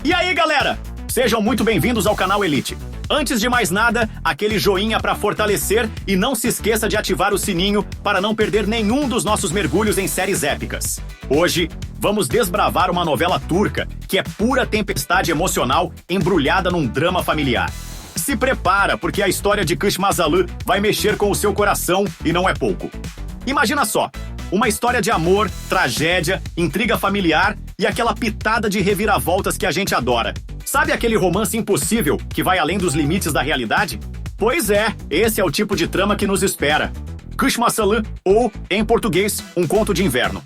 E aí, galera? Sejam muito bem-vindos ao canal Elite. Antes de mais nada, aquele joinha para fortalecer e não se esqueça de ativar o sininho para não perder nenhum dos nossos mergulhos em séries épicas. Hoje, vamos desbravar uma novela turca que é pura tempestade emocional embrulhada num drama familiar. Se prepara, porque a história de Kış Masalı vai mexer com o seu coração e não é pouco. Imagina só, uma história de amor, tragédia, intriga familiar e aquela pitada de reviravoltas que a gente adora. Sabe aquele romance impossível que vai além dos limites da realidade? Pois é, esse é o tipo de trama que nos espera. Kış Masalı, ou, em português, Um Conto de Inverno.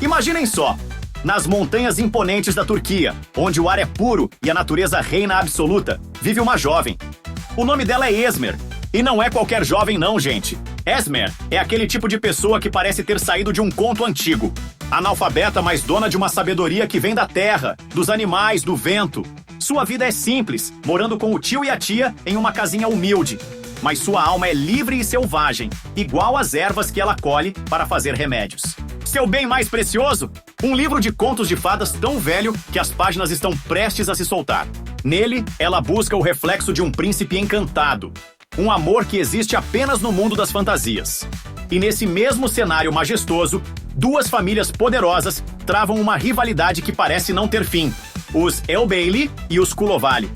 Imaginem só, nas montanhas imponentes da Turquia, onde o ar é puro e a natureza reina absoluta, vive uma jovem. O nome dela é Esmer. E não é qualquer jovem não, gente. Esmer é aquele tipo de pessoa que parece ter saído de um conto antigo. Analfabeta, mas dona de uma sabedoria que vem da terra, dos animais, do vento. Sua vida é simples, morando com o tio e a tia em uma casinha humilde. Mas sua alma é livre e selvagem, igual às ervas que ela colhe para fazer remédios. Seu bem mais precioso? Um livro de contos de fadas tão velho que as páginas estão prestes a se soltar. Nele, ela busca o reflexo de um príncipe encantado. Um amor que existe apenas no mundo das fantasias. E nesse mesmo cenário majestoso, duas famílias poderosas travam uma rivalidade que parece não ter fim. Os Elbeyli e os Kulovali.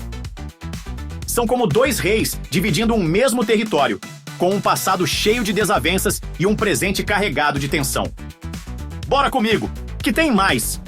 São como dois reis dividindo um mesmo território, com um passado cheio de desavenças e um presente carregado de tensão. Bora comigo, que tem mais!